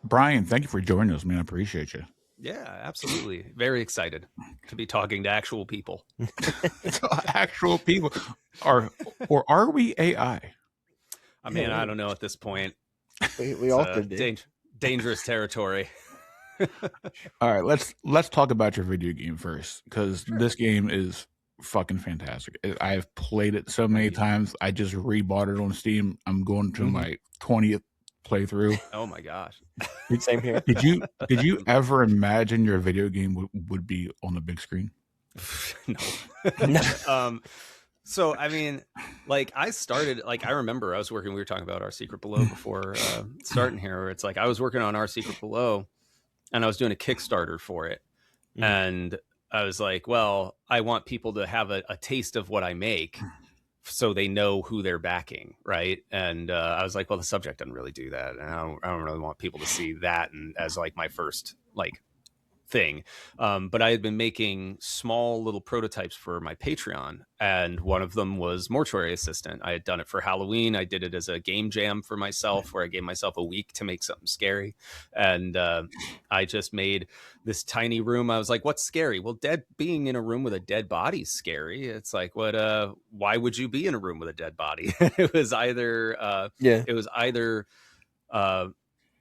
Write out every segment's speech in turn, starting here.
Brian, thank you for joining us, man. I appreciate you. Yeah, absolutely. Very excited to be talking to actual people. Actual people are, or are we AI? I mean, I don't know at this point. We It's all a could be. dangerous territory. All right, let's talk about your video game first, because this game is fucking fantastic. I've played it so many times. I just rebought it on Steam. I'm going to my 20th playthrough. Oh my gosh. Same here. Did you ever imagine your video game would be on the big screen? No. So, I mean, like I started, like I remember I was working, we were talking about Our Secret Below before starting here, where it's like I was working on Our Secret Below and I was doing a Kickstarter for it. And I was like, well, I want people to have a taste of what I make so they know who they're backing, right? And I was like, well, the subject doesn't really do that. And I don't really want people to see that and as like my first like thing. But I had been making small little prototypes for my Patreon, and one of them was Mortuary Assistant. I had done it for Halloween. I did it as a game jam for myself, where I gave myself a week to make something scary. And I just made this tiny room. I was like, what's scary? Well, being in a room with a dead body is scary. It's like, why would you be in a room with a dead body? It was either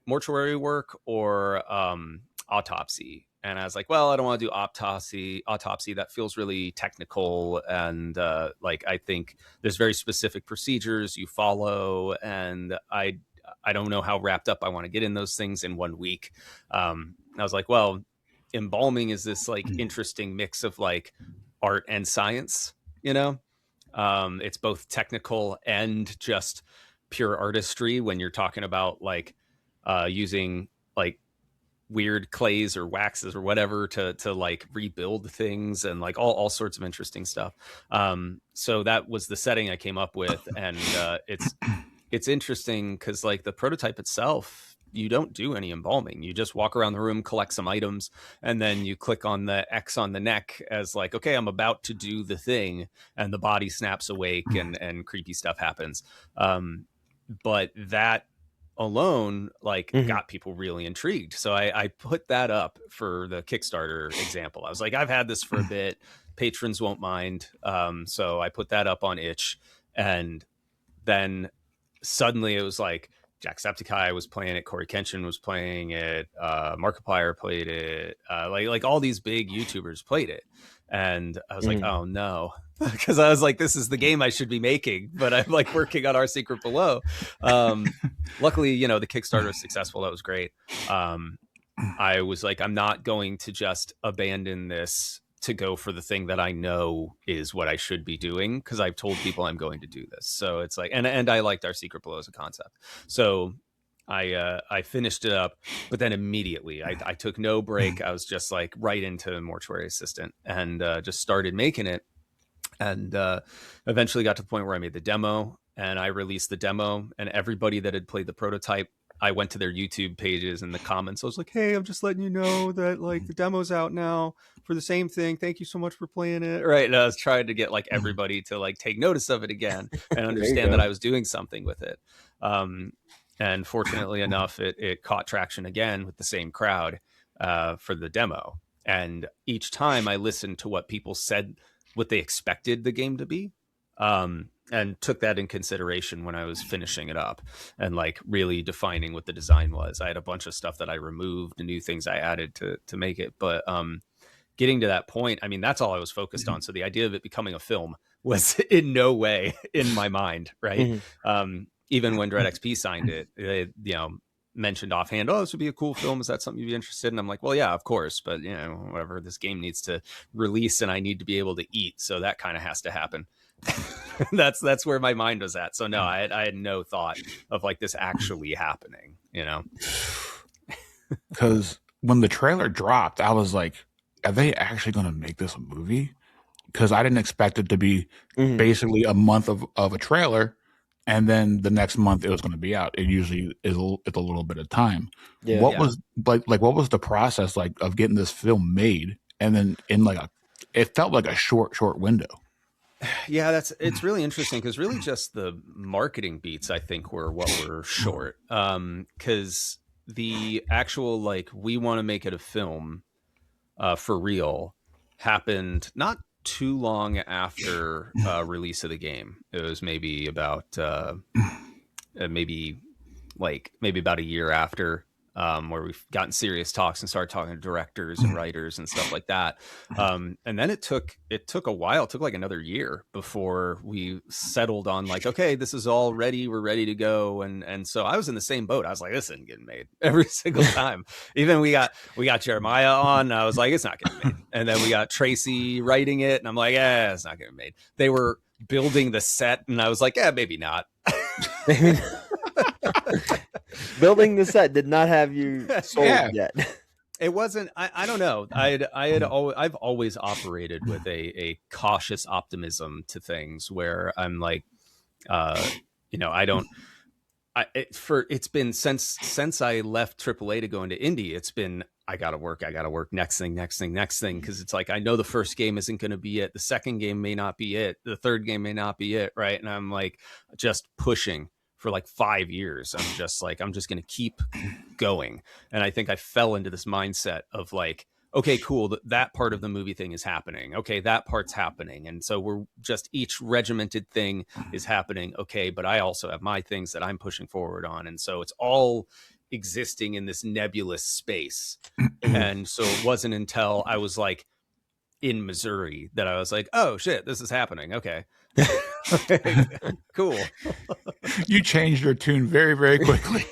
mortuary work or autopsy. And I was like, well, I don't want to do autopsy. That feels really technical. And like, I think there's very specific procedures you follow. And I don't know how wrapped up I want to get in those things in 1 week. I was like, well, embalming is this like interesting mix of like art and science, you know? It's both technical and just pure artistry when you're talking about like using like weird clays or waxes or whatever to like rebuild things and like all sorts of interesting stuff. So that was the setting I came up with. And it's interesting because like the prototype itself, you don't do any embalming. You just walk around the room, collect some items, and then you click on the X on the neck as like, okay, I'm about to do the thing, and the body snaps awake and creepy stuff happens. But that alone like got people really intrigued. So I put that up for the Kickstarter example. I was like, I've had this for a bit. Patrons won't mind. So I put that up on itch. And then suddenly it was like Jacksepticeye was playing it, Corey Kenshin was playing it, Markiplier played it, like all these big YouTubers played it. And I was like, oh no, because I was like, this is the game I should be making, but I'm like working on Our Secret Below. Luckily, you know, the Kickstarter was successful. That was great. I was like, I'm not going to just abandon this to go for the thing that I know is what I should be doing, because I've told people I'm going to do this. So it's like, and I liked Our Secret Below as a concept. So I finished it up, but then immediately I took no break. I was just like right into Mortuary Assistant and just started making it. And eventually got to the point where I made the demo, and I released the demo, and everybody that had played the prototype, I went to their YouTube pages and the comments. I was like, hey, I'm just letting you know that like the demo's out now for the same thing. Thank you so much for playing it. Right. And I was trying to get like everybody to like take notice of it again and understand that I was doing something with it. And fortunately enough, it caught traction again with the same crowd for the demo. And each time I listened to what people said, what they expected the game to be, and took that in consideration when I was finishing it up and like really defining what the design was. I had a bunch of stuff that I removed and new things I added to make it. But getting to that point, I mean, that's all I was focused on. So the idea of it becoming a film was in no way in my mind, right? Even when Dread XP signed it, they, you know, mentioned offhand, oh, this would be a cool film. Is that something you'd be interested in? I'm like, well, yeah, of course. But, you know, whatever, this game needs to release and I need to be able to eat. So that kind of has to happen. That's where my mind was at. So no, I had no thought of like this actually happening, you know? Because when the trailer dropped, I was like, are they actually going to make this a movie? Because I didn't expect it to be basically a month of a trailer, and then the next month it was going to be out. It usually is it's a little bit of time. Yeah. What was like what was the process like of getting this film made, and then in like it felt like a short window. Yeah, it's really interesting because really just the marketing beats I think were what were short. Because the actual like we want to make it a film for real happened not too long after release of the game. It was maybe about maybe maybe about a year after, where we've gotten serious talks and started talking to directors and writers and stuff like that. And then it took a while. It took like another year before we settled on like, okay, this is all ready. We're ready to go. And so I was in the same boat. I was like, this isn't getting made every single time. Even we got Jeremiah on. I was like, it's not getting made. And then we got Tracy writing it, and I'm like, yeah, it's not getting made. They were building the set, and I was like, yeah, maybe not. Building the set did not have you sold yet. It wasn't. I don't know. I've always operated with a cautious optimism to things where I'm like, you know, I don't. It's been since I left AAA to go into indie. It's been I gotta work. Next thing. Because it's like I know the first game isn't going to be it. The second game may not be it. The third game may not be it. Right. And I'm like just pushing for like 5 years. I'm just going to keep going. And I think I fell into this mindset of like, okay, cool. That part of the movie thing is happening. Okay, that part's happening. And so we're just each regimented thing is happening. Okay, but I also have my things that I'm pushing forward on. And so it's all existing in this nebulous space. And so it wasn't until I was like in Missouri that I was like, oh shit, this is happening. Okay. Cool. You changed your tune very, very quickly.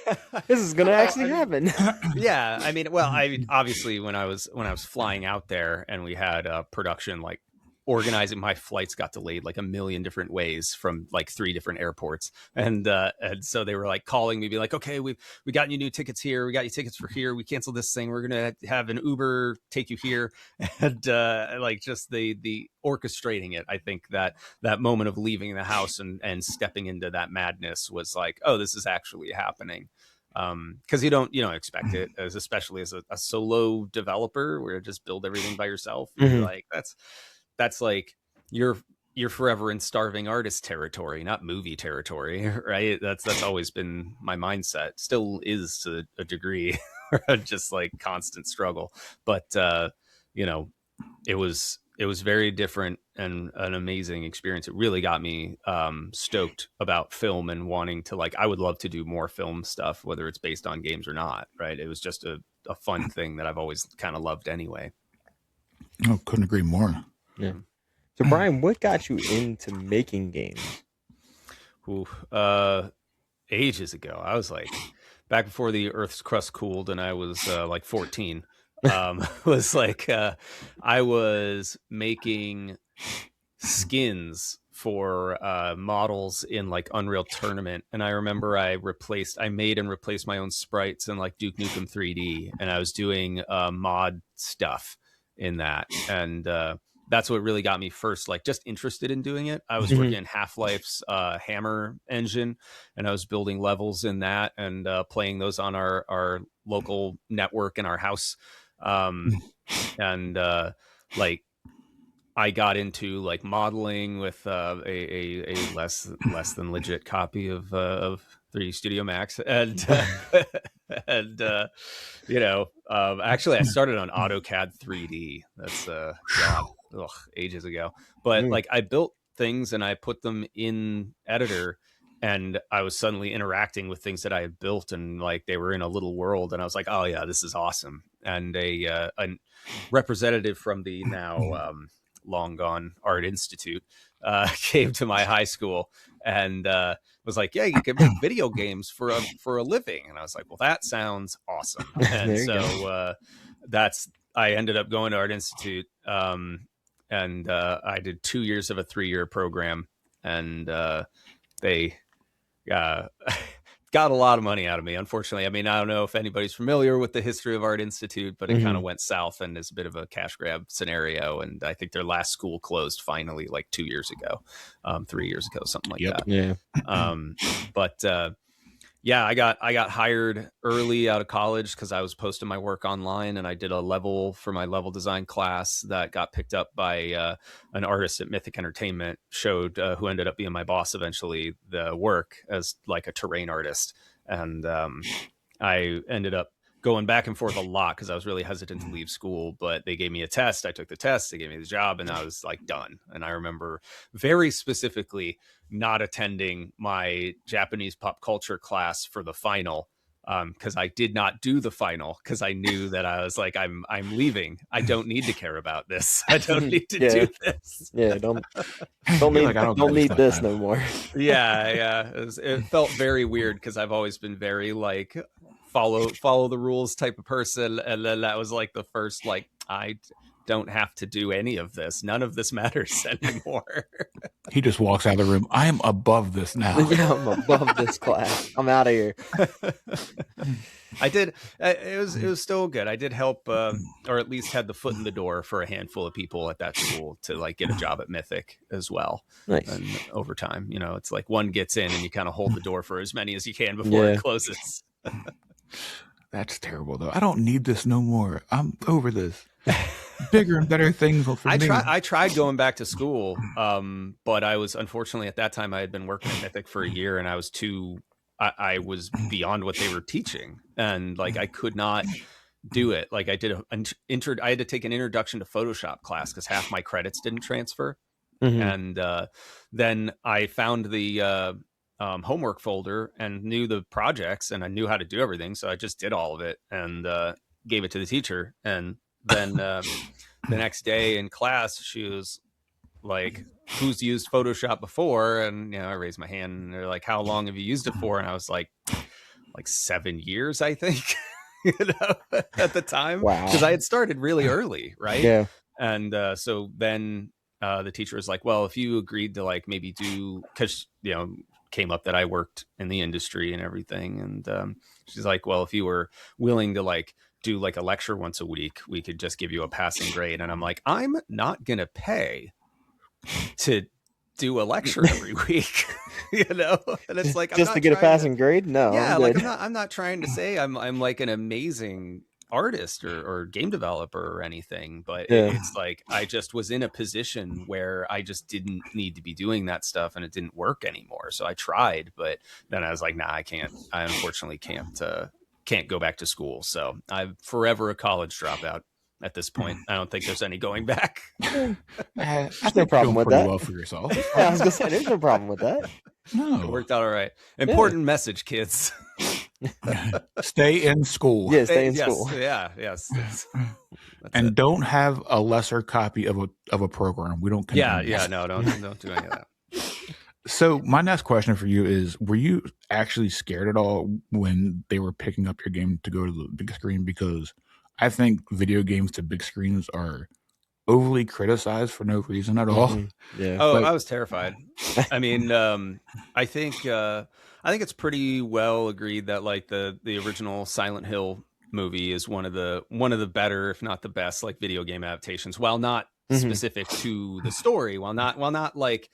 This is gonna actually happen. Yeah, I mean, well, I obviously when I was flying out there and we had production, like organizing my flights got delayed like a million different ways from like 3 different airports, and so they were like calling me, be like, okay, we got you new tickets here, we got you tickets for here, we canceled this thing, we're gonna have an Uber take you here, and like just the orchestrating it. I think that moment of leaving the house and stepping into that madness was like, oh, this is actually happening. Because you don't expect it, especially as a solo developer where you just build everything by yourself. You're like that's like you're forever in starving artist territory, not movie territory, right? That's always been my mindset, still is to a degree, just like constant struggle. But it was very different and an amazing experience. It really got me stoked about film and wanting to, like, I would love to do more film stuff, whether it's based on games or not, right? It was just a fun thing that I've always kind of loved anyway. Oh, couldn't agree more. Yeah. So Brian, what got you into making games? Ooh, ages ago. I was like, back before the Earth's crust cooled, and I was like 14. Was like I was making skins for models in like Unreal Tournament, and I remember I made and replaced my own sprites in like Duke Nukem 3D, and I was doing mod stuff in that, and that's what really got me first, like just interested in doing it. I was working in Half-Life's Hammer engine, and I was building levels in that and playing those on our local network in our house. And like I got into like modeling with a less than legit copy of 3D Studio Max, and and actually I started on AutoCAD 3D. That's ages ago. But like I built things and I put them in editor, and I was suddenly interacting with things that I had built, and like they were in a little world, and I was like, oh yeah, this is awesome. And a representative from the now long gone Art Institute came to my high school and was like, yeah, you can make video games for a living. And I was like, well, that sounds awesome. And so I ended up going to Art Institute, and I did 2 years of a 3-year program, and they got a lot of money out of me, unfortunately. I mean, I don't know if anybody's familiar with the history of Art Institute, but it kind of went south and is a bit of a cash grab scenario. And I think their last school closed finally like 2 years ago, 3 years ago, something like that. Yeah. But yeah, I got hired early out of college because I was posting my work online, and I did a level for my level design class that got picked up by an artist at Mythic Entertainment, showed who ended up being my boss eventually the work as like a terrain artist. And I ended up going back and forth a lot because I was really hesitant to leave school, but they gave me a test. I took the test, they gave me the job, and I was like done. And I remember very specifically not attending my Japanese pop culture class for the final, because I did not do the final because I knew that I was like, I'm leaving. I don't need to care about this. I don't need to do this. Yeah, don't need this no more. Yeah. It felt very weird because I've always been very like follow the rules type of person, and then that was like the first like I don't have to do any of this. None of this matters anymore. He just walks out of the room. I am above this now. Yeah, I'm above this class. I'm out of here. I did. It was still good. I did help, or at least had the foot in the door for a handful of people at that school to like get a job at Mythic as well. Nice. And over time, it's like one gets in and you kind of hold the door for as many as you can before it closes. That's terrible, though. I don't need this no more. I'm over this. Bigger and better things for me. I tried going back to school, but I was, unfortunately, at that time I had been working at Mythic for a year, and I was I was beyond what they were teaching, and like I could not do it. Like I did I had to take an introduction to Photoshop class because half my credits didn't transfer, and then I found the homework folder and knew the projects, and I knew how to do everything, so I just did all of it and gave it to the teacher. And then the next day in class, she was like, who's used Photoshop before? And I raised my hand, and they're like, how long have you used it for? And I was like 7 years, I think. At the time. Wow. Because I had started really early, right? Yeah. And so then the teacher was like, well, if you agreed to like maybe do, because came up that I worked in the industry and everything, and she's like, well, if you were willing to like do like a lecture once a week, we could just give you a passing grade. And I'm like, I'm not gonna pay to do a lecture every week. And it's like, just to get a passing grade. No, yeah, like I'm not trying to say I'm like an amazing artist or game developer or anything, but it's like I just was in a position where I just didn't need to be doing that stuff, and it didn't work anymore. So I tried, but then I was like, nah, I unfortunately can't go back to school. So I'm forever a college dropout at this point. I don't think there's any going back. There's no problem with that. Well for yourself. Yeah, I was gonna say there's no problem with that. No, it worked out all right. Important message, kids. Stay in school. Yeah, stay in school. Yeah, yes. And don't have a lesser copy of a program. We don't. Yeah. No, don't do any of that. So my next question for you is: were you actually scared at all when they were picking up your game to go to the big screen? Because I think video games to big screens are overly criticized for no reason at all. Yeah. Oh, I was terrified. I mean, I think it's pretty well agreed that like the original Silent Hill movie is one of the better, if not the best, like video game adaptations. While not specific to the story, while not like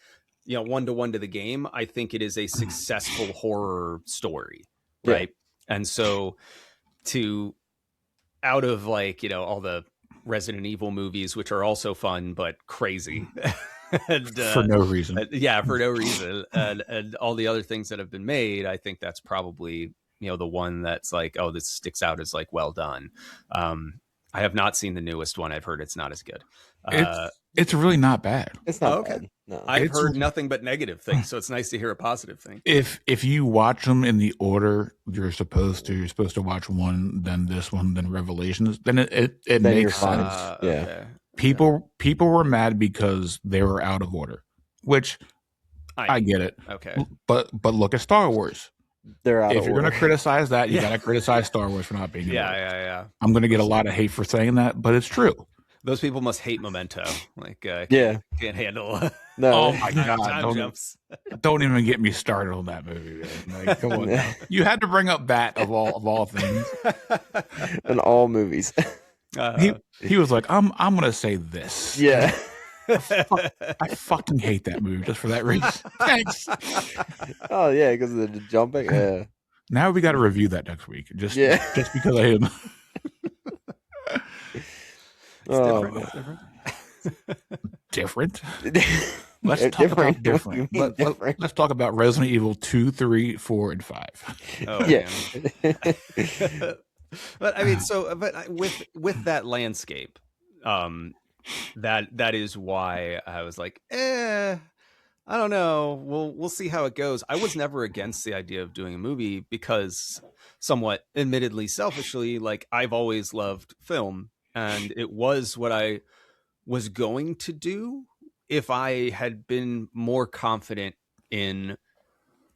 one-to-one to the game, I think it is a successful horror story, right? And so out of like all the Resident Evil movies, which are also fun but crazy, and, for no reason. For no reason, and all the other things that have been made, I think that's probably the one that's like, oh, this sticks out as like well done. I have not seen the newest one. I've heard it's not as good. It's really not bad. It's not bad. No. I've heard nothing but negative things, so it's nice to hear a positive thing. If you watch them in the order you're supposed to watch one, then this one, then Revelations, then it makes sense. Okay. People were mad because they were out of order, which I get it. Okay, but look at Star Wars. They're out. If you're going to criticize that, you got to criticize Star Wars for not being in order. Yeah. I'm going to get a lot of hate for saying that, but it's true. Those people must hate Memento. Like, can't handle. No. Oh my God! Time jumps. Don't even get me started on that movie, man. Like, come on, now. You had to bring up that of all things. In all movies. He was like, I'm gonna say this. Yeah. I fucking hate that movie just for that reason. Thanks. Oh yeah, because of the jumping. Yeah. Now we got to review that next week. Just because of him. It's different. Different? Let's talk Different. about different. You mean different? Let's talk about Resident Evil 2, 3, 4, and 5. Oh Yeah. man. But I mean, so with that landscape, that is why I was like, I don't know. We'll see how it goes. I was never against the idea of doing a movie because, somewhat admittedly selfishly, like I've always loved film, and it was what I was going to do if I had been more confident in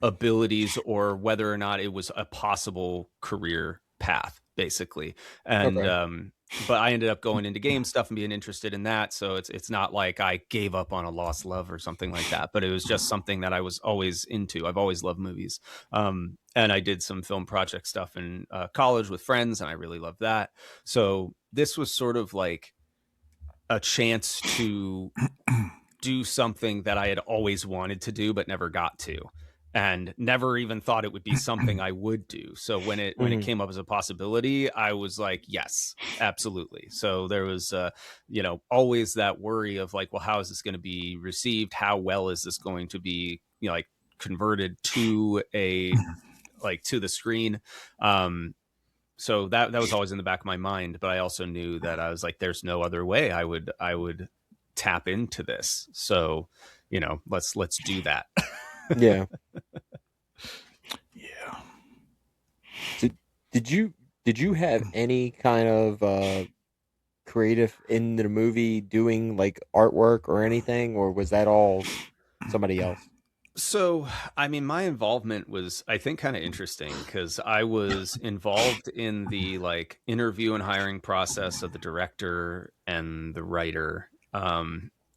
abilities or whether or not it was a possible career path, basically. And Okay. but I ended up going into game stuff and being interested in that, so it's not like I gave up on a lost love or something like that, but it was just something that I was always into. I've always loved movies. And I did some film project stuff in college with friends, and I really loved that. So this was sort of like a chance to do something that I had always wanted to do but never got to, and never even thought it would be something I would do. So when it came up as a possibility, I was like, yes, absolutely. So there was always that worry of like, well, how is this going to be received? How well is this going to be, like converted to to the screen? So that was always in the back of my mind, but I also knew that I was like, there's no other way I would tap into this. So, let's do that. Yeah. Yeah. So did you have any kind of creative in the movie doing like artwork or anything, or was that all somebody else? So, I mean, my involvement was, I think, kind of interesting because I was involved in the like interview and hiring process of the director and the writer.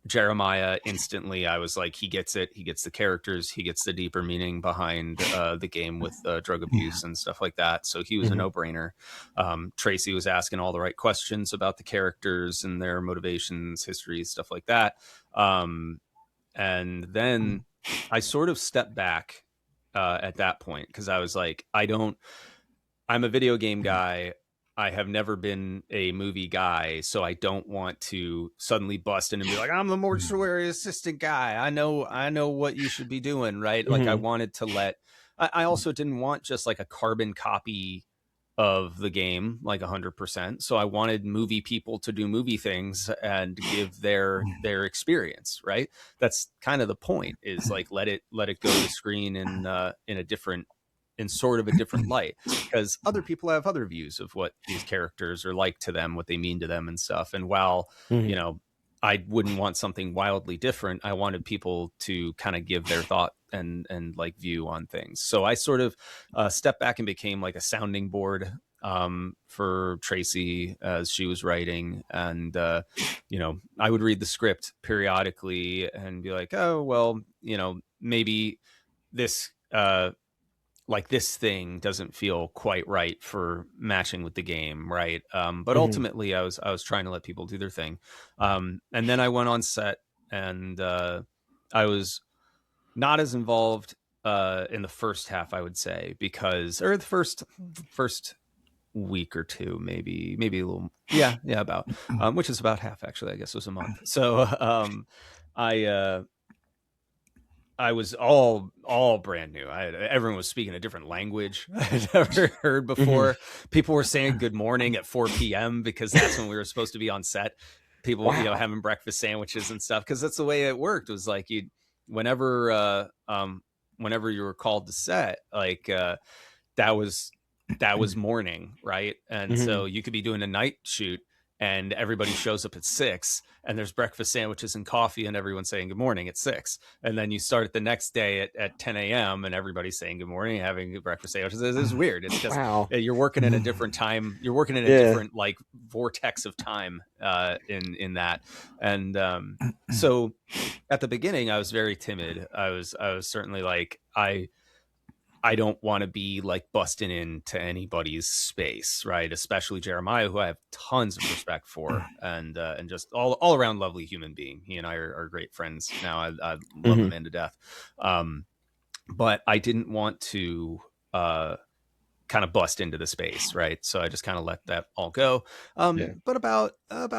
Jeremiah, instantly, I was like, he gets it. He gets the characters. He gets the deeper meaning behind the game with drug abuse and stuff like that. So he was a Mhm. no-brainer. Tracy was asking all the right questions about the characters and their motivations, histories, stuff like that. And then I sort of stepped back at that point because I was like, I'm a video game guy. I have never been a movie guy, so I don't want to suddenly bust in and be like, I'm the mortuary assistant guy. I know what you should be doing, right? Like I Mhm. wanted to I also didn't want just like a carbon copy of the game, like 100%. So I wanted movie people to do movie things and give their experience, right? That's kind of the point, is like let it go to screen in a different, in sort of a different light, because other people have other views of what these characters are like to them, what they mean to them and stuff. And while, Mhm. you know, I wouldn't want something wildly different, I wanted people to kind of give their thought and like view on things. So I sort of stepped back and became like a sounding board for Tracy as she was writing. And, I would read the script periodically and be like, oh, well, maybe this, like this thing doesn't feel quite right for matching with the game, right? But Mhm. ultimately, I was trying to let people do their thing, and then I went on set, and I was not as involved in the first half, I would say, because or the first week or two, maybe a little, yeah, about which is about half actually. I guess it was a month. So I I was all brand new. Everyone was speaking a different language I'd never heard Mhm. before. People were saying good morning at 4 p.m. because that's when we were supposed to be on set. People, Wow. having breakfast sandwiches and stuff, because that's the way it worked. It was like you, whenever, whenever you were called to set, like that was morning, right? And Mhm. so you could be doing a night shoot and everybody shows up at 6 and there's breakfast sandwiches and coffee and everyone's saying good morning at 6. And then you start it the next day at 10 a.m. and everybody's saying good morning, having breakfast sandwiches. This is weird. It's just Wow. you're working in a different time. You're working in a Yeah. different like vortex of time in that. And so at the beginning, I was very timid. I was certainly like, I don't want to be like busting into anybody's space, right? Especially Jeremiah, who I have tons of respect for, and just all around lovely human being. He and I are great friends now. I love the Mhm. man to death. But I didn't want to kind of bust into the space, right? So I just kind of let that all go. Yeah. But about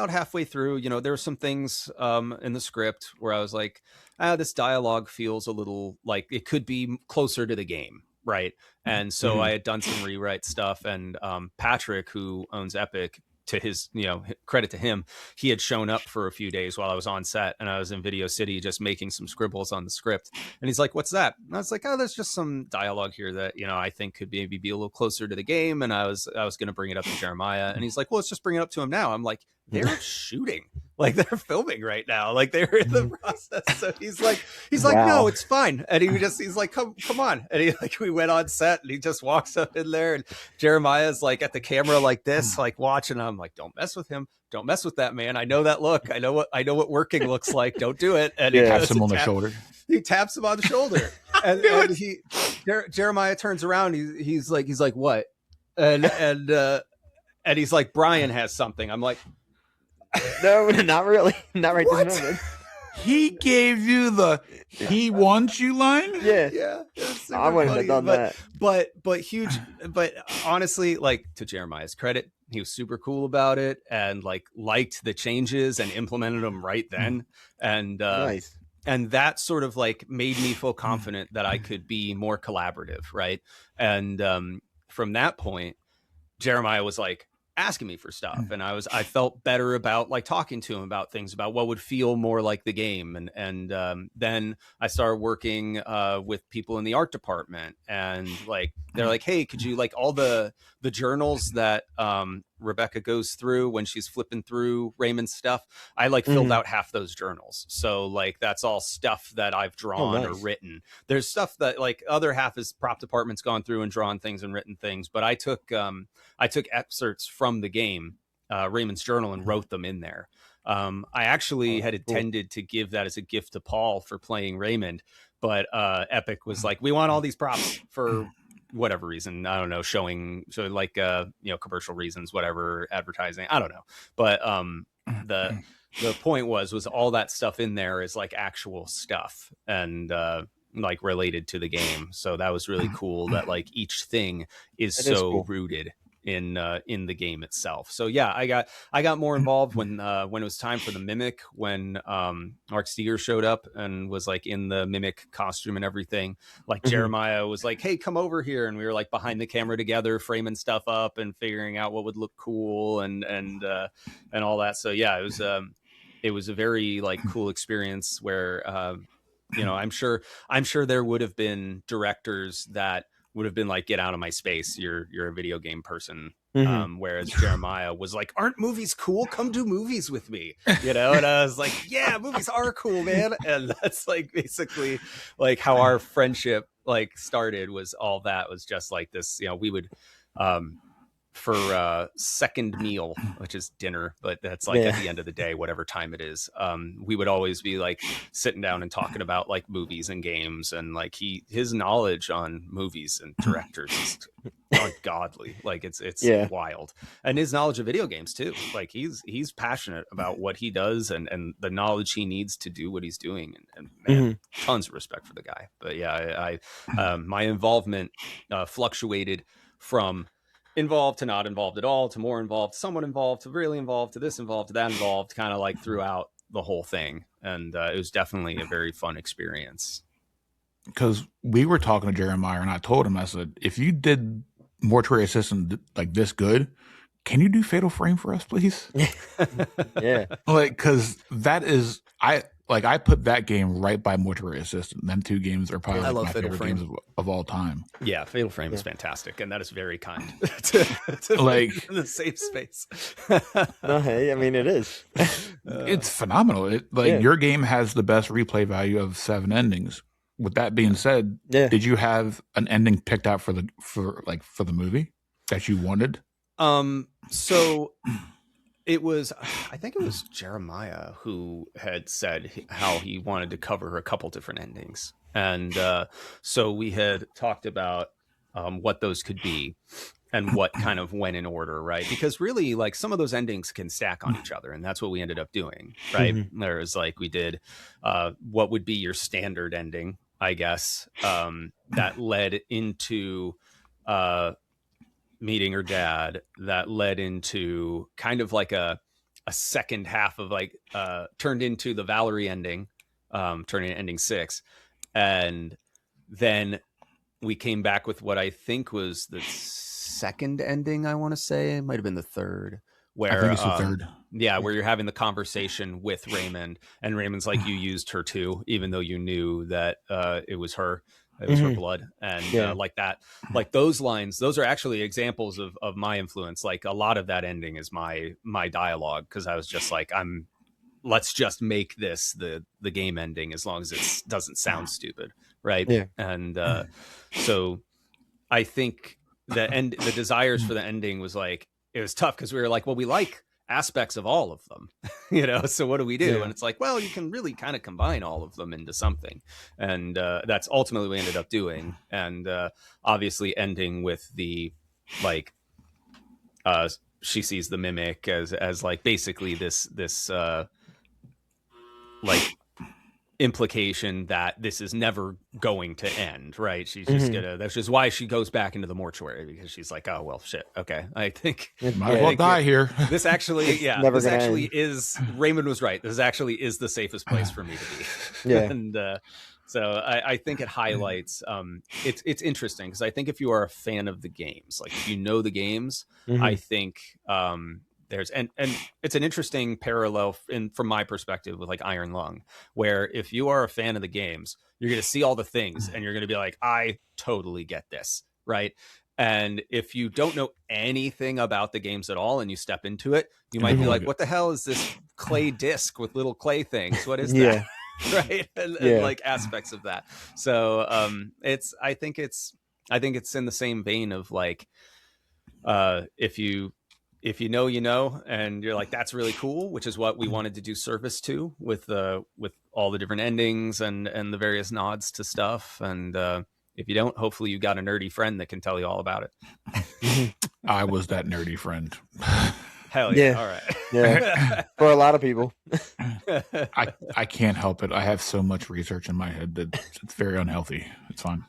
halfway through, you know, there were some things in the script where I was like, this dialogue feels a little like it could be closer to the game, right? And so I had done some rewrite stuff, and Patrick, who owns Epic, to his, you know, credit to him, he had shown up for a few days while I was on set, and I was in Video City just making some scribbles on the script. And he's like, "What's that?" And I was like, "Oh, there's just some dialogue here that, you know, I think could maybe be a little closer to the game." And I was going to bring it up to Jeremiah, and he's like, "Well, let's just bring it up to him now." I'm like, "They're shooting, like they're filming right now, like they're in the process." So he's like, Wow. "No, it's fine." And he's like, come on. And he, like, we went on set, and he just walks up in there, and Jeremiah's like at the camera like this, like watching. I'm like, "Don't mess with him. Don't mess with that man. I know that look. I know what working looks like. Don't do it." And he taps him on the shoulder. He taps him on the shoulder, and Jeremiah turns around. He's like, "What?" And he's like, "Brian has something." I'm like, No, not really. Not right What? this moment. He gave you the "he wants you" line? Yeah. yeah, it's super I wouldn't funny, have done that. but huge. But honestly, like, to Jeremiah's credit, he was super cool about it, and like liked the changes and implemented them right then. And Nice. and that sort of like made me feel confident that I could be more collaborative, right? And from that point, Jeremiah was like asking me for stuff, and I felt better about like talking to him about things, about what would feel more like the game. And then I started working with people in the art department, and like they're like, "Hey, could you, like, all the journals that Rebecca goes through when she's flipping through Raymond's stuff, I like filled out half those journals. So like that's all stuff that I've drawn or written. There's stuff that like other half is prop department's gone through and drawn things and written things, but I took excerpts from the game, Raymond's journal, and wrote them in there. I actually had intended to give that as a gift to Paul for playing Raymond, but Epic was like, "We want all these props for whatever reason, I don't know, showing, so like commercial reasons, whatever, advertising, I don't know." But the point was all that stuff in there is like actual stuff, and like related to the game. So that was really cool that like each thing is so rooted in the game itself. So yeah, I got more involved when it was time for the Mimic, when Mark Steger showed up and was like in the Mimic costume and everything. Like Jeremiah was like, "Hey, come over here," and we were like behind the camera together, framing stuff up and figuring out what would look cool and all that. So yeah, it was a very like cool experience where I'm sure there would have been directors that would have been like, "Get out of my space, you're a video game person." Whereas Jeremiah was like, "Aren't movies cool? Come do movies with me," and I was like, "Yeah, movies are cool, man." And that's like basically like how our friendship like started, was all that was just like this, we would for second meal, which is dinner, but that's like at the end of the day, whatever time it is, we would always be like sitting down and talking about like movies and games, and like his knowledge on movies and directors is ungodly. Like it's wild. And his knowledge of video games too, like he's passionate about what he does and the knowledge he needs to do what he's doing, and man, tons of respect for the guy. But yeah, I my involvement fluctuated from involved to not involved at all, to more involved, somewhat involved, to really involved, to this involved, to that involved, kind of like throughout the whole thing. And it was definitely a very fun experience. Because we were talking to Jeremiah, and I told him, I said, "If you did Mortuary Assistant like this good, can you do Fatal Frame for us, please?" Yeah. Like, because that is, I put that game right by Mortuary Assistant. Them two games are probably my favorite games of all time. Yeah, Fatal Frame is fantastic, and that is very kind to like in the safe space. No, hey, I mean, it is. It's phenomenal. Your game has the best replay value of 7 endings. With that being said, did you have an ending picked out for the movie that you wanted? So it was, I think it was Jeremiah who had said how he wanted to cover a couple different endings. And so we had talked about what those could be and what kind of went in order, right? Because really, like, some of those endings can stack on each other, and that's what we ended up doing, right? There was like, we did what would be your standard ending, I guess, that led into meeting her dad that led into kind of like a second half of like turned into the Valerie ending, turning ending 6, and then we came back with what I think was the second ending. I want to say it might have been the third, I think where it's the third. yeah, where you're having the conversation with Raymond, and Raymond's like, you used her too, even though you knew that it was her. It was her blood. And like that, like those lines, those are actually examples of my influence. Like a lot of that ending is my dialogue, because I was just like, let's just make this the game ending, as long as it doesn't sound stupid, right? Yeah. And so I think the desires for the ending was like, it was tough, because we were like, well, we like aspects of all of them, so what do we do? Yeah. And it's like, well, you can really kind of combine all of them into something, and that's ultimately what we ended up doing. And obviously ending with the like she sees the mimic as like basically this like implication that this is never going to end, right? She's just gonna, that's just why she goes back into the mortuary, because she's like, oh well, shit, okay, I think Might as well die here. this actually never this gonna actually end. is, Raymond was right, this actually is the safest place for me to be. Yeah. And so I think it highlights it's interesting, because I think if you are a fan of the games, like if you know the games, I think there's and it's an interesting parallel from my perspective with like Iron Lung, where if you are a fan of the games, you're going to see all the things and you're going to be like, I totally get this, right? And if you don't know anything about the games at all and you step into it, you might be like, what the hell is this clay disc with little clay things? What is that? Right? And like aspects of that. So I think it's in the same vein of like, if you know, and you're like, that's really cool, which is what we wanted to do service to with all the different endings and the various nods to stuff. And if you don't, hopefully you got a nerdy friend that can tell you all about it. I was that nerdy friend. Hell yeah. All right. Yeah. For a lot of people. I can't help it. I have so much research in my head that it's very unhealthy. It's fine.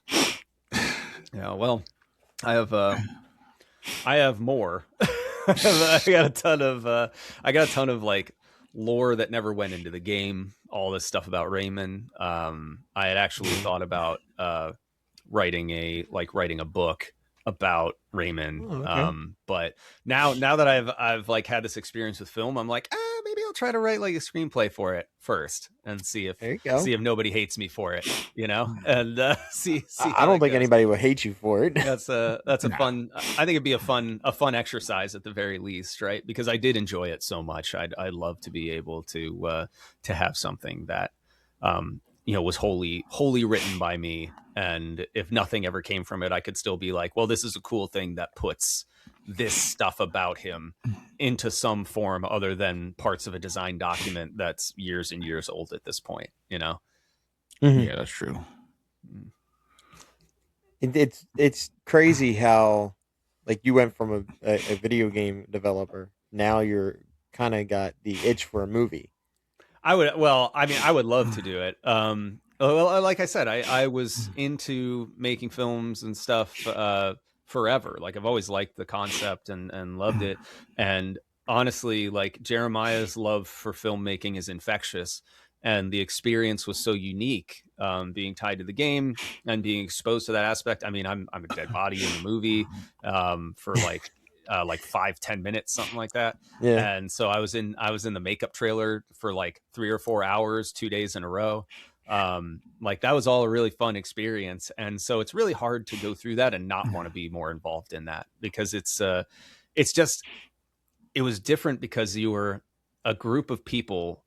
Yeah, well, I have more. I got a ton of like lore that never went into the game. All this stuff about Raymond. I had actually thought about writing a book about Raymond. Oh, okay. But now that I've like had this experience with film, I'm like, maybe I'll try to write like a screenplay for it first and see if nobody hates me for it, and see. I don't think anybody will hate you for it. That's a fun. I think it'd be a fun exercise at the very least, right? Because I did enjoy it so much. I'd love to be able to have something that was wholly written by me, and if nothing ever came from it, I could still be like, well, this is a cool thing that puts this stuff about him into some form other than parts of a design document that's years and years old at this point, Yeah, that's true. It's crazy how like you went from a video game developer, now you're kind of got the itch for a movie. I would love to do it. Well, like I said, I was into making films and stuff forever. Like I've always liked the concept and loved it. And honestly, like Jeremiah's love for filmmaking is infectious. And the experience was so unique, being tied to the game and being exposed to that aspect. I mean, I'm a dead body in the movie for like 5-10 minutes, something like that. Yeah. And so I was in the makeup trailer for like 3 or 4 hours, 2 days in a row. Like that was all a really fun experience. And so it's really hard to go through that and not want to be more involved in that, because it was different because you were a group of people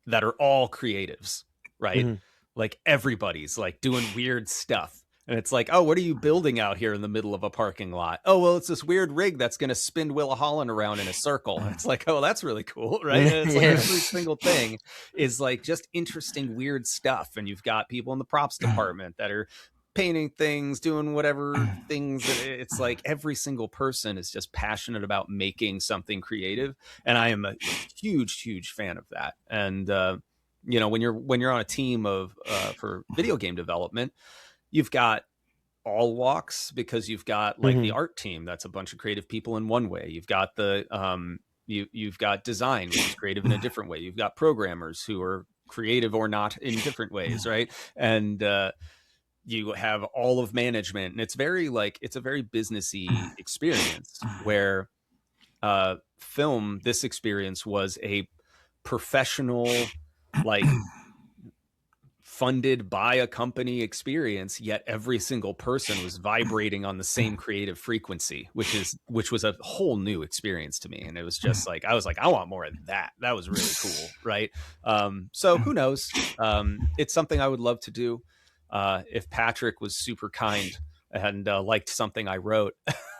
that are all creatives, right? Mm-hmm. Like everybody's like doing weird stuff. And it's like, oh, what are you building out here in the middle of a parking lot? Oh, well, it's this weird rig that's going to spin Willa Holland around in a circle. And it's like, oh, that's really cool, right? And it's like every single thing is like just interesting, weird stuff. And you've got people in the props department that are painting things, doing whatever things. It's like every single person is just passionate about making something creative. And I am a huge fan of that. And, when you're on a team of for video game development, you've got all walks, because you've got like the art team, that's a bunch of creative people in one way. You've got the you've got design, which is creative in a different way. You've got programmers who are creative or not in different ways, right? And you have all of management, and it's very like, it's a very businessy experience, where this experience was a professional, like funded by a company experience, yet every single person was vibrating on the same creative frequency, which was a whole new experience to me. And it was just like, I was like, I want more of that. That was really cool. Right. So who knows? It's something I would love to do. If Patrick was super kind and liked something I wrote,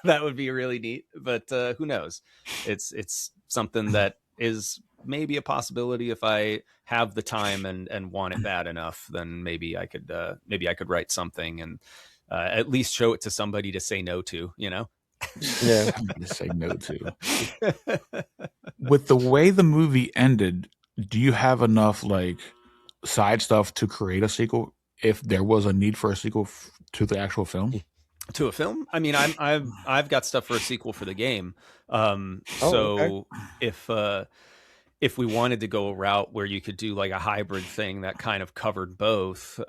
that would be really neat. But who knows? It's something that is maybe a possibility. If I have the time and want it bad enough, then maybe I could write something and at least show it to somebody to say no to, you know? Yeah. To say no to. With the way the movie ended, do you have enough like side stuff to create a sequel if there was a need for a sequel to the actual film? To a film? I mean, I've got stuff for a sequel for the game. So okay. If we wanted to go a route where you could do like a hybrid thing that kind of covered both,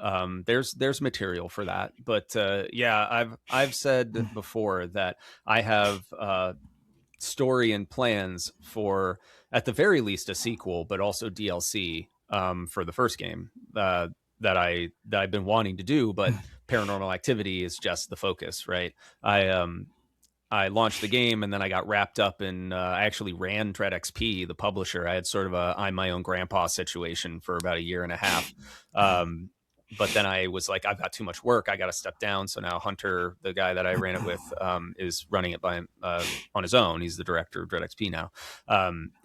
there's material for that. But yeah, I've said before that I have story and plans for, at the very least, a sequel, but also DLC for the first game that I've been wanting to do, but Paranormal Activity is just the focus, right? I launched the game, and then I got wrapped up in, I actually ran Dread XP, the publisher. I had sort of a I'm my own grandpa situation for about a year and a half. But then I was like, I've got too much work. I got to step down. So now Hunter, the guy that I ran it with, is running it by on his own. He's the director of Dread XP now.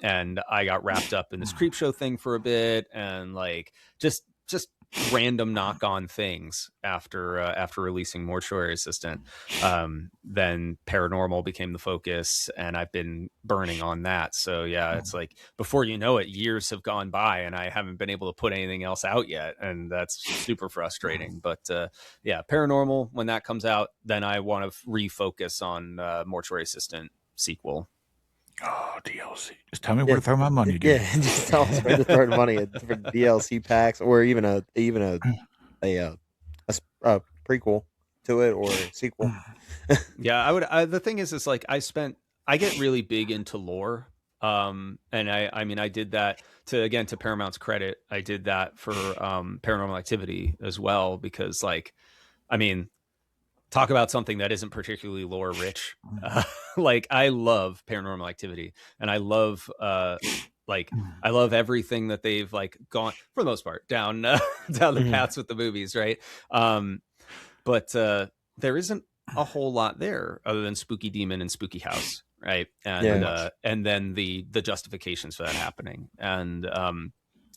And I got wrapped up in this creep show thing for a bit, and like just random knock on things after releasing Mortuary Assistant. Then Paranormal became the focus, and I've been burning on that. So yeah, it's like, before you know it, years have gone by and I haven't been able to put anything else out yet, and that's super frustrating. But yeah, Paranormal, when that comes out, then I want to refocus on Mortuary Assistant sequel. Oh, DLC. Just tell me where to throw my money, dude. Yeah, just tell us where to throw the money for DLC packs, or even a prequel to it, or a sequel. Yeah, I would. The thing is like, I get really big into lore. And I mean, I did that to Paramount's credit. I did that for Paranormal Activity as well, because like, I mean, talk about something that isn't particularly lore rich. Like, I love Paranormal Activity, and I love I love everything that they've like gone, for the most part, down the paths with the movies, right? But there isn't a whole lot there other than Spooky Demon and Spooky House, right? And and then the justifications for that happening. And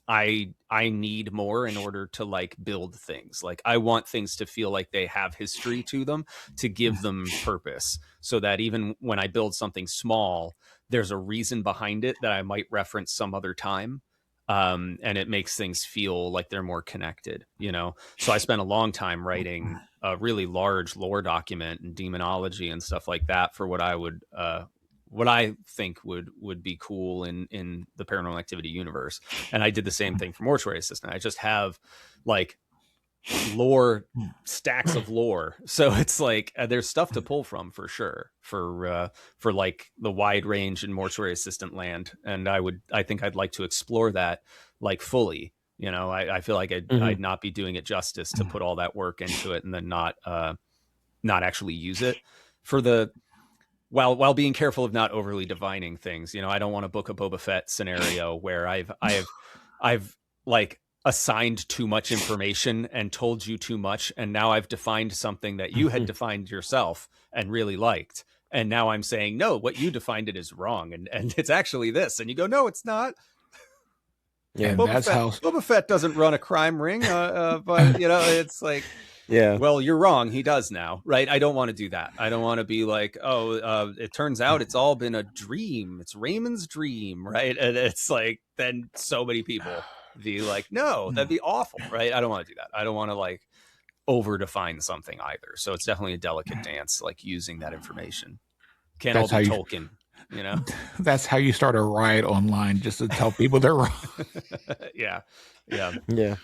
I need more in order to like build things. Like, I want things to feel like they have history to them, to give them purpose, so that even when I build something small, there's a reason behind it that I might reference some other time. And it makes things feel like they're more connected, you know? So I spent a long time writing a really large lore document and demonology and stuff like that for what I think would be cool in the Paranormal Activity universe. And I did the same thing for Mortuary Assistant. I just have like lore, stacks of lore. So it's like, there's stuff to pull from for sure, for like the wide range in Mortuary Assistant land. And I think I'd like to explore that like fully. You know, I feel like I'd not be doing it justice to put all that work into it and then not actually use it for the, while being careful of not overly divining things. You know, I don't want a Book of Boba Fett scenario where I've like assigned too much information and told you too much, and now I've defined something that you had defined yourself and really liked, and now I'm saying, no, what you defined it is wrong, and it's actually this, and you go, no, it's not. Yeah, Boba Fett doesn't run a crime ring, but you know, it's like, yeah, well, you're wrong. He does now, right? I don't want to do that. I don't want to be like, oh, it turns out it's all been a dream. It's Raymond's dream, right? And it's like, then so many people be like, no, that'd be awful, right? I don't want to do that. I don't want to like over define something either. So it's definitely a delicate dance, like using that information. Can't all That's be how you. Tolkien, you know? That's how you start a riot online, just to tell people they're wrong. Yeah. Yeah. Yeah.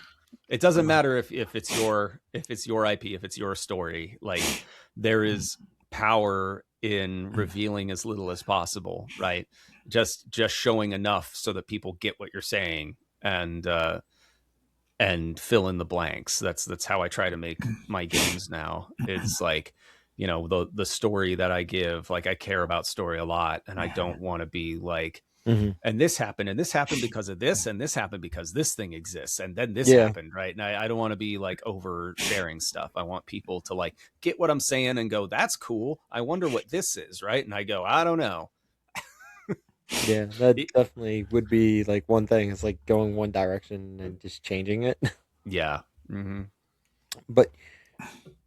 It doesn't matter if it's your IP, if it's your story. Like, there is power in revealing as little as possible, right? Just showing enough so that people get what you're saying, and fill in the blanks. That's how I try to make my games now. It's like, the story that I give, like, I care about story a lot, and I don't want to be like, Mm-hmm. and this happened because of this, and this happened because this thing exists, and then this Yeah. happened, right? And I don't want to be like oversharing stuff. I want people to like get what I'm saying and go, that's cool, I wonder what this is, right? And I go, I don't know. Yeah, that definitely would be like one thing. It's like going one direction and just changing it. Yeah. Mm-hmm. But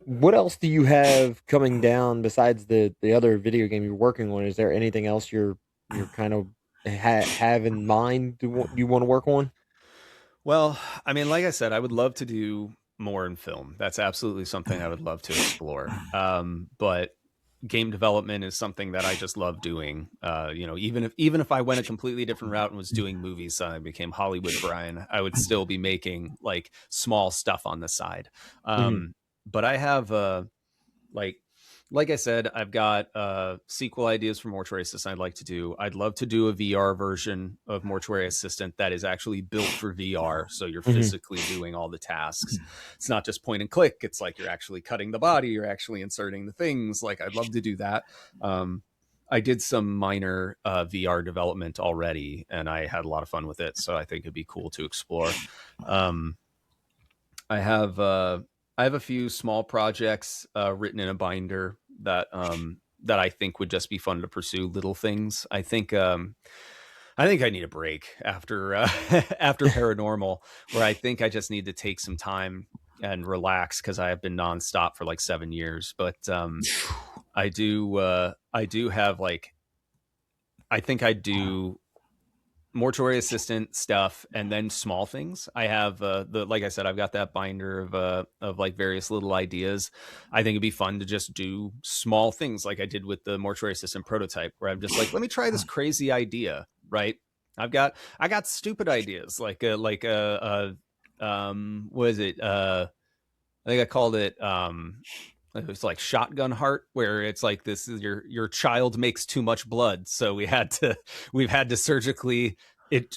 what else do you have coming down besides the other video game you're working on? Is there anything else you're kind of have in mind you want to work on? Well, I mean, like I said, I would love to do more in film. That's absolutely something I would love to explore. But game development is something that I just love doing. Even if I went a completely different route and was doing movies, I became Hollywood Brian, I would still be making like small stuff on the side. Mm-hmm. But I have like I said, I've got sequel ideas for Mortuary Assistant I'd like to do. I'd love to do a VR version of Mortuary Assistant that is actually built for VR. So you're physically doing all the tasks. It's not just point and click. It's like you're actually cutting the body. You're actually inserting the things. Like, I'd love to do that. I did some minor VR development already, and I had a lot of fun with it. So I think it'd be cool to explore. I have a few small projects written in a binder that I think would just be fun to pursue. Little things. I think I need a break after after paranormal, where I think I just need to take some time and relax, because I have been nonstop for like 7 years. But I do have like, I think I do Mortuary Assistant stuff, and then small things. I have like I said, I've got that binder of like various little ideas. I think it'd be fun to just do small things, like I did with the Mortuary Assistant prototype, where I'm just like, let me try this crazy idea, right? I got stupid ideas, like what is it? I think I called it it was like Shotgun Heart, where it's like, this is your child makes too much blood, so we've had to surgically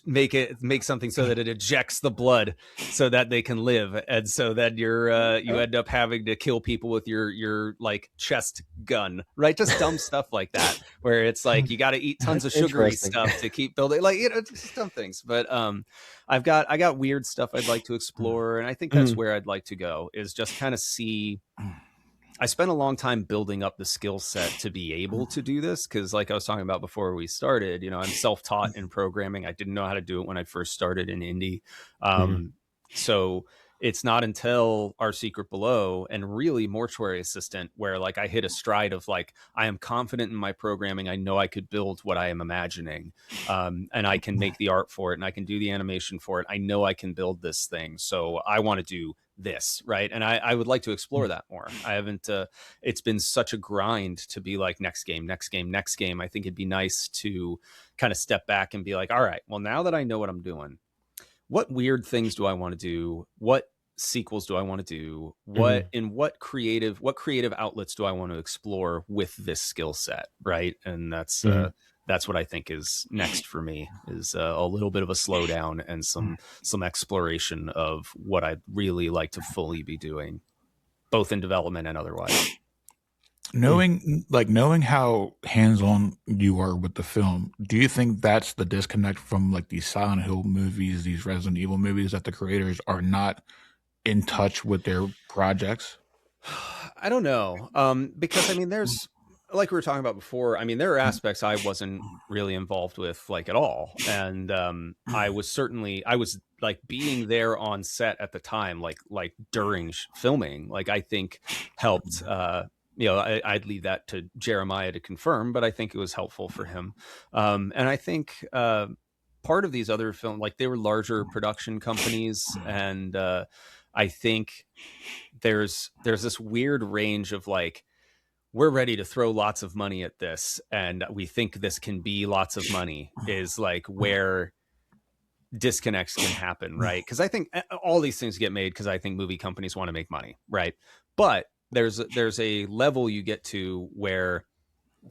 make something so that it ejects the blood so that they can live, and so that you end up having to kill people with your like chest gun, right? Just dumb stuff like that, where it's like you got to eat tons of sugary stuff to keep building, like, just dumb things. But I got weird stuff I'd like to explore, and I think that's where I'd like to go, is just kind of see. I spent a long time building up the skill set to be able to do this, because like I was talking about before we started, I'm self-taught in programming. I didn't know how to do it when I first started in indie. So it's not until Our Secret Below and really Mortuary Assistant where like I hit a stride of like, I am confident in my programming. I know I could build what I am imagining, and I can make the art for it, and I can do the animation for it. I know I can build this thing. So I want to do this, right? And I would like to explore that more. I haven't it's been such a grind to be like, next game. I think it'd be nice to kind of step back and be like, all right, well, now that I know what I'm doing, what weird things do I want to do? What sequels do I want to do? What creative outlets do I want to explore with this skill set, right? And that's what I think is next for me, is a little bit of a slowdown and some exploration of what I'd really like to fully be doing, both in development and otherwise. Knowing how hands-on you are with the film, do you think that's the disconnect from like these Silent Hill movies, these Resident Evil movies, that the creators are not in touch with their projects? I don't know. Because I mean, there's, like we were talking about before, I mean, there are aspects I wasn't really involved with like at all. And I was like being there on set at the time, like during filming, like I think helped. I'd leave that to Jeremiah to confirm, but I think it was helpful for him. And I think part of these other film, like they were larger production companies, and I think there's this weird range of like, we're ready to throw lots of money at this and we think this can be lots of money, is like where disconnects can happen, right? Because I think all these things get made because I think movie companies want to make money, right? But there's a level you get to where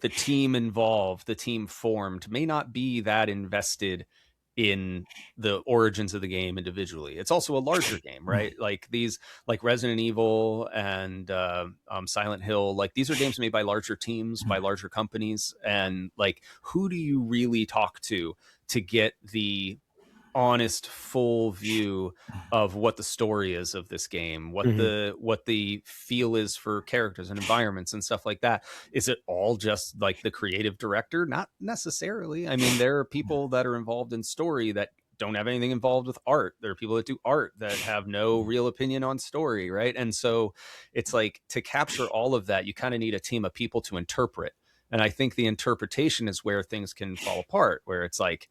the team involved, the team formed, may not be that invested in the origins of the game individually. It's also a larger game, right? Like these, like Resident Evil and Silent Hill, like these are games made by larger teams, by larger companies, and like who do you really talk to get the honest full view of what the story is of this game, what the feel is for characters and environments and stuff like that? Is it all just like the creative director? Not necessarily. I mean, there are people that are involved in story that don't have anything involved with art. There are people that do art that have no real opinion on story, right? And so it's like, to capture all of that, you kind of need a team of people to interpret. And I think the interpretation is where things can fall apart, where it's like,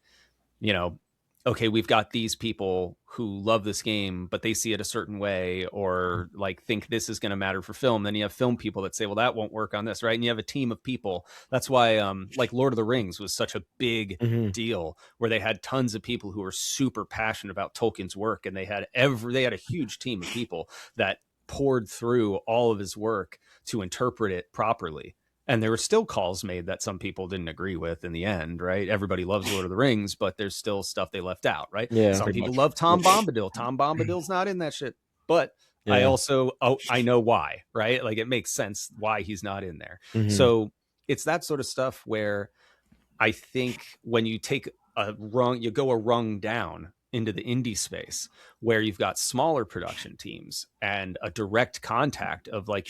you know, okay, we've got these people who love this game, but they see it a certain way, or like think this is going to matter for film. Then you have film people that say, well, that won't work on this, right? And you have a team of people. That's why like Lord of the Rings was such a big deal, where they had tons of people who were super passionate about Tolkien's work, and they had a huge team of people that poured through all of his work to interpret it properly. And there were still calls made that some people didn't agree with in the end, right? Everybody loves Lord of the Rings, but there's still stuff they left out, right? Yeah, some people love Tom Bombadil. Tom Bombadil's not in that shit. But yeah. I also, I know why, right? Like it makes sense why he's not in there. So it's that sort of stuff where I think when you take you go a rung down into the indie space, where you've got smaller production teams and a direct contact of like,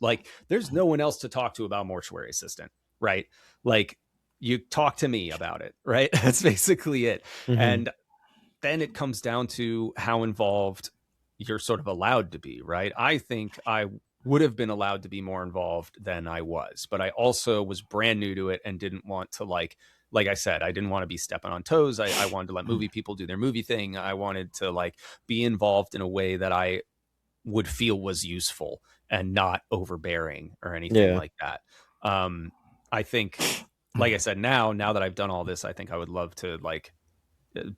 like there's no one else to talk to about Mortuary Assistant, right? Like you talk to me about it, right? That's basically it. And then it comes down to how involved you're sort of allowed to be, right? I think I would have been allowed to be more involved than I was, but I also was brand new to it and didn't want to like I said, I didn't want to be stepping on toes. I wanted to let movie people do their movie thing. I wanted to like be involved in a way that I would feel was useful and not overbearing or anything like that. I think, like I said, now that I've done all this, I think I would love to like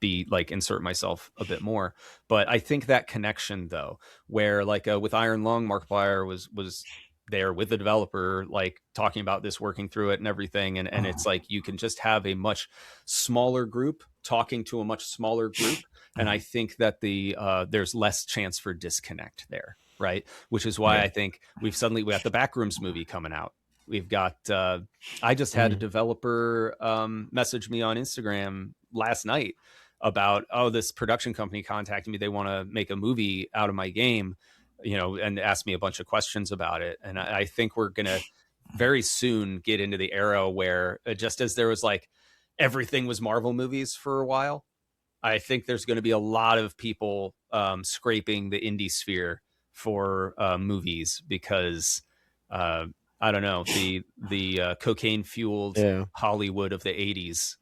be like insert myself a bit more. But I think that connection though, where like with Iron Lung, Markiplier was there with the developer, like talking about this, working through it and everything. And it's like, you can just have a much smaller group talking to a much smaller group. And I think that there's less chance for disconnect there. Right. Which is why I think we got the Backrooms movie coming out. We've got, I just had a developer message me on Instagram last night about, this production company contacted me. They want to make a movie out of my game, and ask me a bunch of questions about it. And I think we're going to very soon get into the era where just as there was like everything was Marvel movies for a while, I think there's going to be a lot of people scraping the indie sphere for movies because I don't know, the cocaine fueled Hollywood of the 80s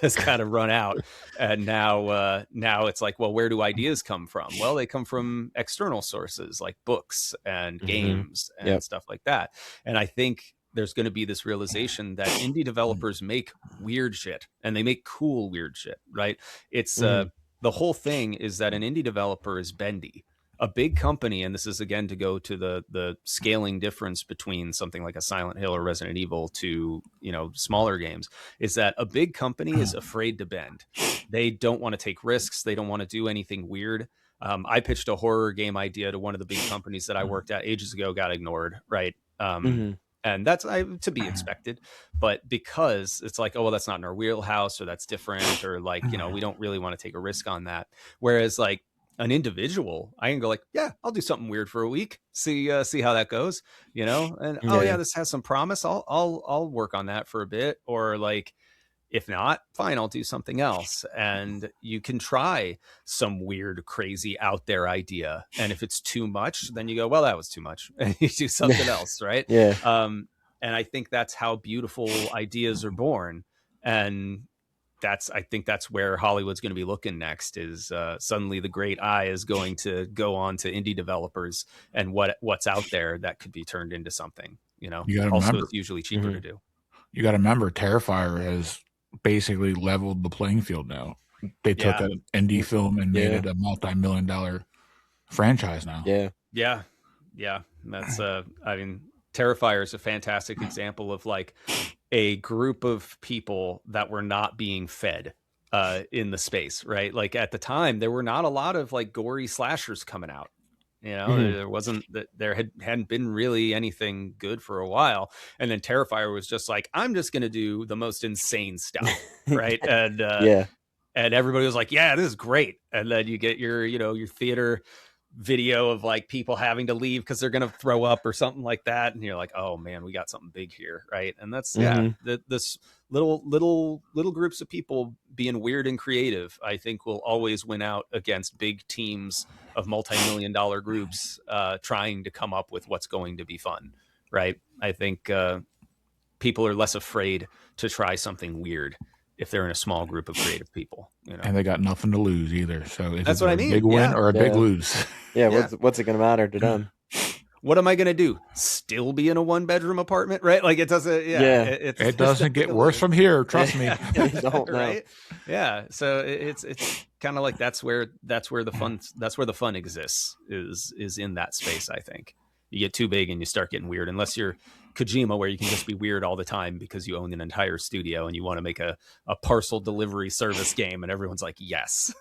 has kind of run out. And now it's like, well, where do ideas come from? Well, they come from external sources like books and games and stuff like that. And I think there's going to be this realization that indie developers make weird shit, and they make cool weird shit, right? It's the whole thing is that an indie developer is bendy. A big company, and this is again to go to the scaling difference between something like a Silent Hill or Resident Evil to smaller games, is that a big company is afraid to bend. They don't want to take risks. They don't want to do anything weird. I pitched a horror game idea to one of the big companies that I worked at ages ago, got ignored, right? And that's to be expected, but because it's like, oh, well, that's not in our wheelhouse, or that's different, or like, we don't really want to take a risk on that. Whereas like an individual, I can go like, yeah, I'll do something weird for a week, see how that goes, and oh yeah, this has some promise. I'll work on that for a bit, or like, if not, fine, I'll do something else. And you can try some weird, crazy out there idea. And if it's too much, then you go, well, that was too much. And you do something else. Right. And I think that's how beautiful ideas are born. And I think that's where Hollywood's going to be looking next. Is suddenly the great eye is going to go on to indie developers and what's out there that could be turned into something. You got to Also, remember, it's usually cheaper to do. You got to remember, Terrifier has basically leveled the playing field now. They took an indie film and made it a multi-million-dollar franchise now. Yeah. That's I mean, Terrifier is a fantastic example of like a group of people that were not being fed in the space, right? Like at the time, there were not a lot of like gory slashers coming out. There wasn't that there hadn't been really anything good for a while. And then Terrifier was just like, I'm just going to do the most insane stuff. Right. And, and everybody was like, yeah, this is great. And then you get your theater video of like people having to leave because they're going to throw up or something like that. And you're like, oh man, we got something big here. Right. And that's, this little groups of people being weird and creative, I think will always win out against big teams of multi-million-dollar groups trying to come up with what's going to be fun. Right. I think people are less afraid to try something weird if they're in a small group of creative people, and they got nothing to lose either. So that's what I mean. A big win or a big lose. What's it going to matter to them? What am I going to do? Still be in a 1-bedroom apartment, right? Like it doesn't. It doesn't get worse from here. Trust me. Right? Yeah. So it's kind of like that's where the fun exists is in that space. I think you get too big and you start getting weird, unless you're Kojima, where you can just be weird all the time because you own an entire studio and you want to make a parcel delivery service game, and everyone's like, yes.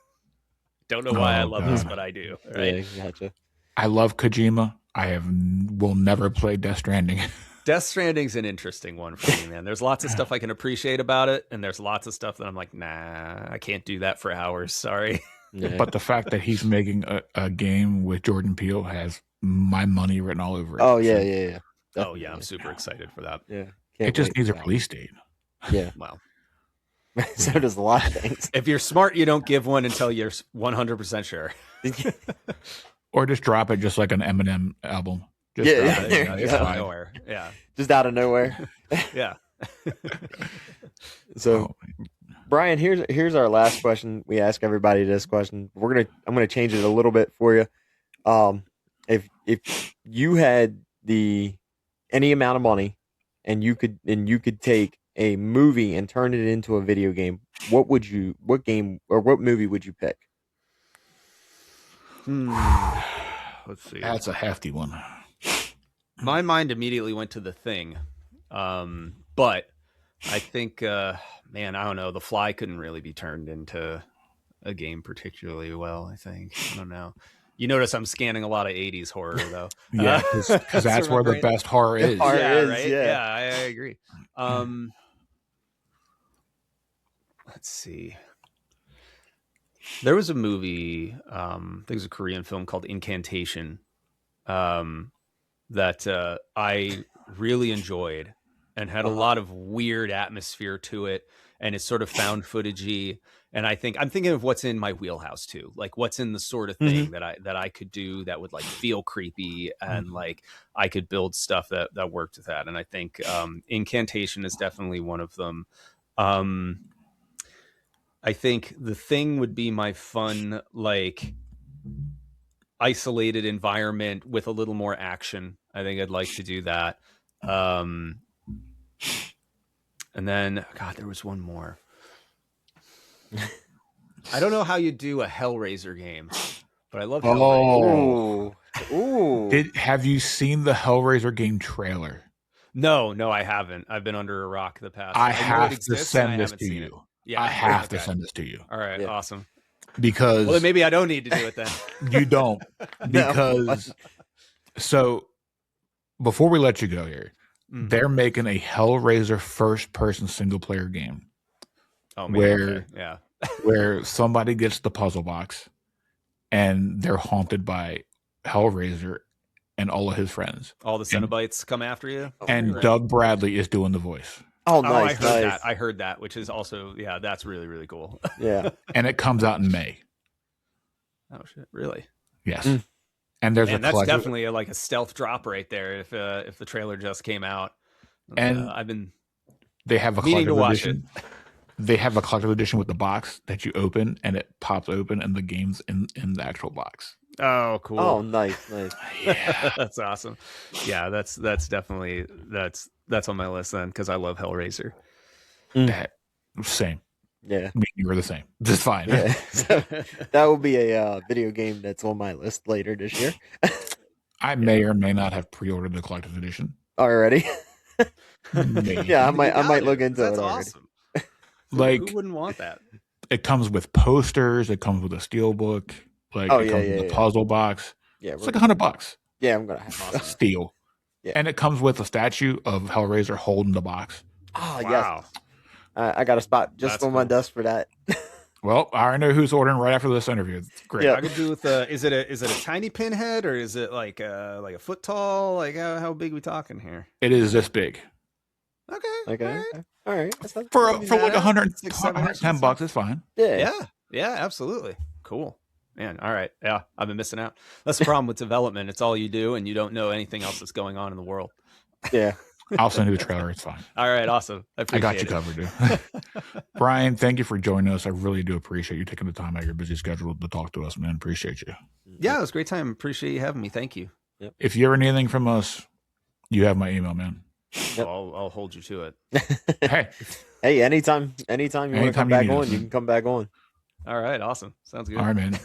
Don't know why I love this, but I do. Right? Yeah, gotcha. I love Kojima. will never play Death Stranding. Death Stranding's an interesting one for me, man. There's lots of stuff I can appreciate about it, and there's lots of stuff that I'm like, nah, I can't do that for hours. Sorry. Yeah. But the fact that he's making a game with Jordan Peele has my money written all over it. Oh yeah. Definitely. Oh yeah, I'm super excited for that. Yeah, it just needs a release date. Yeah. Well, so does a lot of things. If you're smart, you don't give one until you're 100% sure. Or just drop it, just like an Eminem album. Just drop it. Out of nowhere. Yeah. Just out of nowhere. Yeah. So, Brian, here's our last question. We ask everybody this question. I'm gonna change it a little bit for you. If you had any amount of money and you could take a movie and turn it into a video game, what game or what movie would you pick? Let's see. That's a hefty one. My mind immediately went to The Thing. But I think, man, I don't know. The Fly couldn't really be turned into a game particularly well, I think. I don't know. You notice I'm scanning a lot of 80s horror, though. Yeah, because that's where the best horror is. Right? Yeah, I agree. Let's see. There was a movie, I think it was a Korean film called Incantation, that I really enjoyed and had a lot of weird atmosphere to it. And it's sort of found footagey. And I'm thinking of what's in my wheelhouse too. Like what's in the sort of thing that I could do that would like feel creepy and like I could build stuff that worked with that. And I think Incantation is definitely one of them. I think The Thing would be my fun, like isolated environment with a little more action. I think I'd like to do that. And then, God, there was one more. I don't know how you do a Hellraiser game, but I love Hellraiser. Ooh. Have you seen the Hellraiser game trailer? No, I haven't. I've been under a rock the past. I have to send this to you. Yeah, I have to send this to you. All right, awesome. Because then maybe I don't need to do it then. You don't. Because so before we let you go here, they're making a Hellraiser first-person single-player game. Oh man, where somebody gets the puzzle box, and they're haunted by Hellraiser and all of his friends. All the Cenobites come after you, and Doug Bradley is doing the voice. Oh, nice! I heard that, which is also that's really really cool. Yeah, and it comes out in May. Oh shit! Really? Yes. And there's that's definitely like a stealth drop right there. If the trailer just came out, and I've been they have a meaning to watch edition. they have a collector's edition with the box that you open and it pops open and the game's in the actual box. Oh, cool. Oh, nice. Yeah. That's awesome. Yeah, that's definitely that's on my list then because I love Hellraiser. That same. Yeah. You were the same. Just fine. Yeah. So that will be a video game that's on my list later this year. I may or may not have pre-ordered the collector's edition. Already. Maybe. Yeah, I might look into That's it already. awesome. Like, who wouldn't want that? It comes with posters. It comes with a steel book. Like, it comes with a puzzle box. Yeah, it's like $100. Yeah, I'm gonna have steel. Yeah. And it comes with a statue of Hellraiser holding the box. Oh, wow. Yes. I got a spot just on my desk for that. Well, I already know who's ordering right after this interview. It's great. Yeah, I could do with is it a tiny pinhead or is it like a foot tall? Like how big are we talking here? It is this big. Okay. All right. For like $110, it's fine. Yeah, absolutely. Cool. Man, all right. Yeah, I've been missing out. That's the problem with development. It's all you do, and you don't know anything else that's going on in the world. Yeah. I'll send you the trailer. It's fine. All right, awesome. I got you covered, dude. Brian, thank you for joining us. I really do appreciate you taking the time out of your busy schedule to talk to us, man. Appreciate you. Yeah, it was a great time. Appreciate you having me. Thank you. Yep. If you ever need anything from us, you have my email, man. Yep. I'll hold you to it. Hey, anytime you want to come back on, you can come back on. All right, awesome. Sounds good. All right, man.